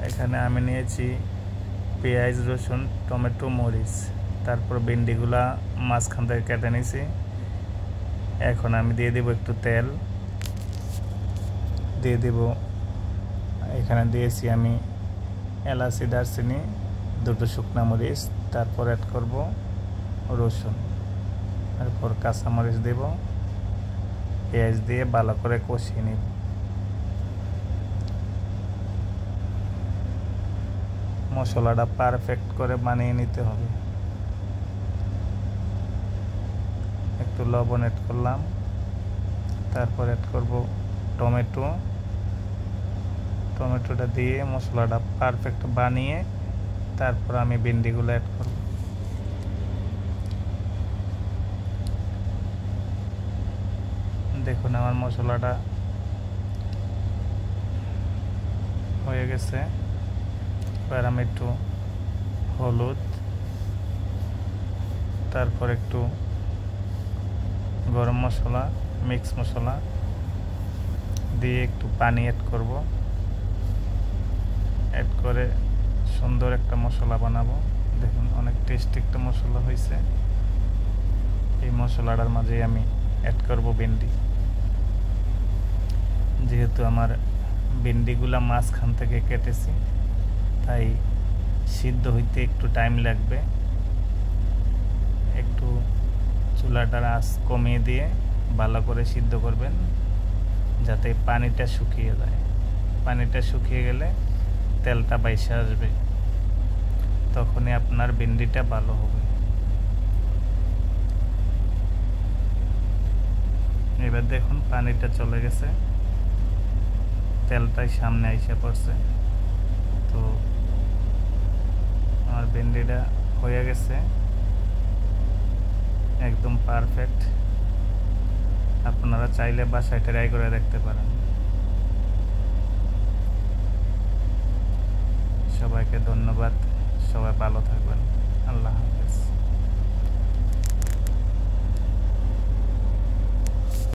এখানে আমি নিয়েছি পেঁয়াজ, রসুন, টমেটো, মরিচ, তারপর ভেন্ডিগুলা মাঝখান থেকে কেটে নিয়েছি। এখন আমি দিয়ে দেব একটু তেল, দিয়ে দেব এখানে দিয়েছি আমি এলাচি, দারচিনি, দুটো শুকনো মরিচ, তারপর অ্যাড করব রসুন, তারপর কাঁচামরিচ দেব, পেঁয়াজ দিয়ে ভালো করে কষিয়ে নিব। মশলাটা পারফেক্ট করে বানিয়ে নিতে হবে। একটু লবণ অ্যাড করলাম, তারপর অ্যাড করব টমেটোটা দিয়ে মশলাটা পারফেক্ট বানিয়ে তারপর আমি ভেন্ডিগুলো অ্যাড করব। দেখুন আমার মশলাটা হয়ে গেছে। এবার আমি একটু হলুদ, তারপর একটু গরম মশলা, মিক্স মশলা দিয়ে একটু পানি অ্যাড করব। অ্যাড করে সুন্দর একটা মশলা বানাবো। দেখুন অনেক টেস্টি একটা মশলা হয়েছে। এই মশলাটার মাঝে আমি অ্যাড করব ভেন্ডি। যেহেতু আমার ভেন্ডিগুলা মাঝখান থেকে কেটেছি, তাই সিদ্ধ হইতে একটু টাইম লাগবে। একটু চুলাটার আঁচ কমিয়ে দিয়ে ভালো করে সিদ্ধ করবেন, যাতে পানিটা শুকিয়ে যায়। পানিটা শুকিয়ে গেলে তেলটা বাইসে আসবে, তখনই আপনার ভেন্ডিটা ভালো হবে। এবার দেখুন পানিটা চলে গেছে, তেলটাই সামনে এসে পড়ছে। তো আমার ভেন্ডিটা হয়ে গেছে একদম পারফেক্ট। আপনারা চাইলে বাসায় ট্রাই করে দেখতে পারেন। সবাইকে ধন্যবাদ, সবাই ভালো থাকবেন। আল্লাহ হাফেজ।